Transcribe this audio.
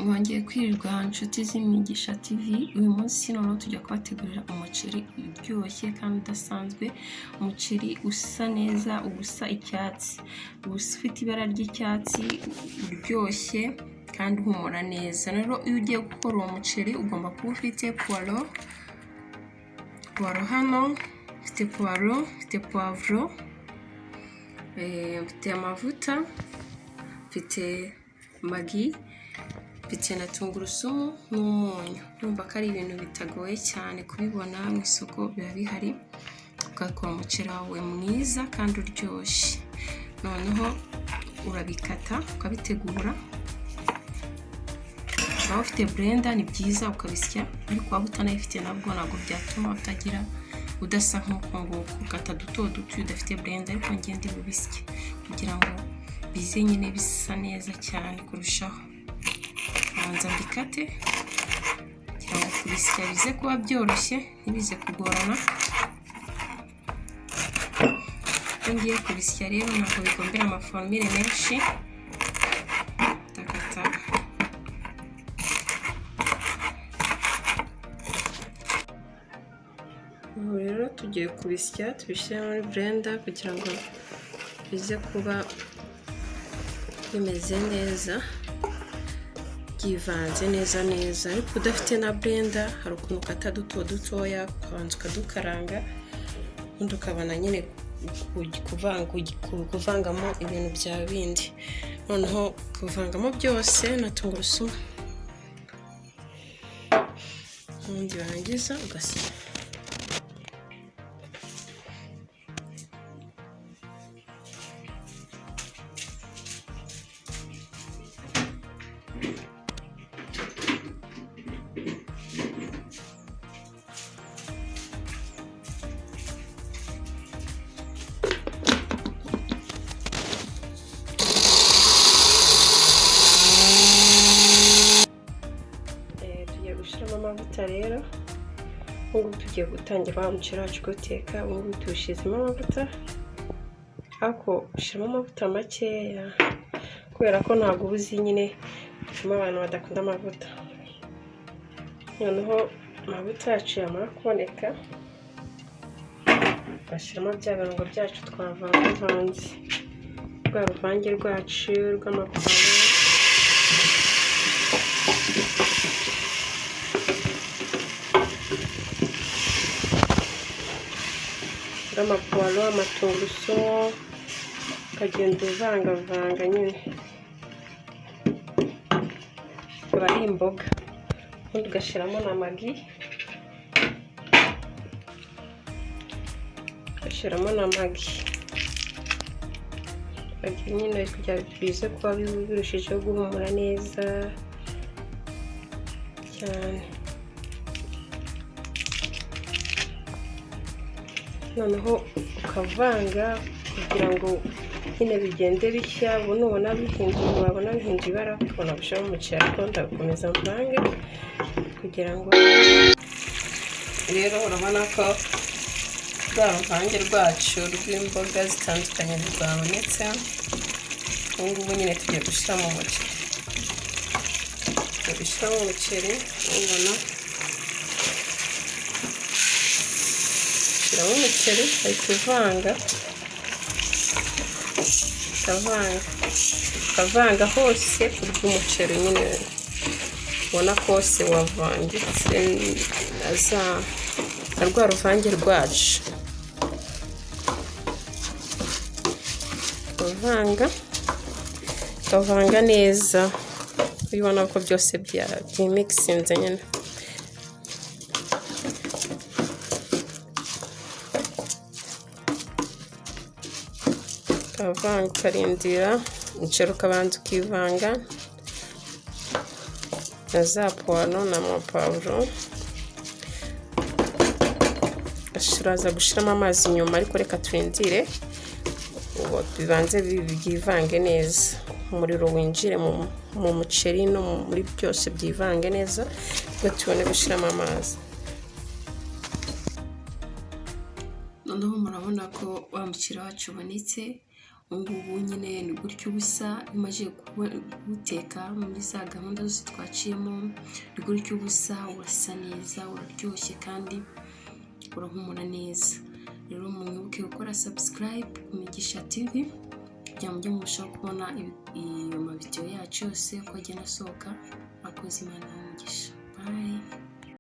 Mwongeye kwirirwa inshuti z'Imigisha TV. Uyu munsi noneho tujya kubategurira umuceri uryoshye kandi udasanzwe, umuceri usa neza, usa icyatsi, ufite ibara ry'icyatsi, uryoshye kandi uhumura neza. Rero iyo ugiye gukora uwo muceri ugomba kuba ufite puwaro hano, mfite puwaro, mfite puwavuro, mfite amavuta, mfite magi, mfite na tungurusumu n'umunyu. Numva ko ari ibintu bitagoye cyane kubibona mu isoko, biba bihari, ugakora umuceri wawe mwiza kandi uryoshye. Noneho urabikata ukabitegura, waba ufite blender ni byiza ukabisya, ariko waba utanayifite nabwo ntabwo byatuma udasa nk'uko nguko, ukata duto duto udafite blender, ariko ngende bubisye kugira ngo bize nyine bisa neza cyane kurushaho. Banza mbikate kugira ngo kubisya bize kuba byoroshye, ntibize kugorana. Iyo ngiye kubisya rero ntabwo bigombera amaforomire menshi, ndakata ubu rero tugiye kubisya, tubishyire muri blender kugira ngo bize kuba bimeze neza, byivanze neza. Ariko udafite na blender hari ukuntu ukata duto dutoya, ukabanza ukadukaranga, ubundi ukabona nyine kuvangamo ibintu bya bindi. Noneho kuvangamo byose na tungurusumu, ubundi warangiza ugasya. Gushyiramo amavuta rero, ubu tugiye gutangira wa muceri wacu guteka. Ubu tuwushyizemo amavuta, ariko ushyiramo amavuta makeya kubera ko ntabwo ubuzi nyine harimo abantu badakunda amavuta. Noneho amavuta yacu yamara kuboneka, tugashyiramo bya birungo byacu twavanze, rwa ruvange rwacu rw'amapavuro, amapuwaro, amatungurusumu, ukagenda uvangavanga nyine, aba ari imboga. Ubundi ugashyiramo na magi, nyine kugira bize kuba birushijeho guhumura neza cyane. Noneho ukavanga kugira ngo nyine bigende bishya. Ubu nubona bihinduye ibara, ukabona gushyiramo umuceri, ariko ndakomeza mvange kugira ngo rero urabona ko rwa ruvange rwacu rw'imboga zitandukanye rwabonetse. Ubu ngubu nyine tugiye gushyiramo umuceri, ubona ushyiramo umuceri, ahita ukavanga hose ku bw'umuceri nyine ubona ko hose wavangitse na rwa ruvange rwacu. ukavanga neza, ubona ko byose byimikisinze nyine. ukavanga ukarindira umuceri ukabanza ukivanga na za puwaro n'amapavuro. uraza gushyiramo amazi nyuma, ariko reka turindire bibanze byivange neza, umuriro winjire mu muceri no muri byose byivange neza, ubwo tubone gushyiramo amazi. Noneho murabona ko wa muceri wacu ubonetse, ngubu nyine ni gutyo ubusa umaze kuwuteka muri za gahunda zose twaciyemo, ni gutyo ubusa urasa neza, uraryoshye kandi urahumura neza. Rero mwibuke gukora subscribe ku Migisha TV kugira ngo mujye murushaho kubona iyo mavideo yacu yose uko agenda asohoka. Akoze Imana umugisha. Bye.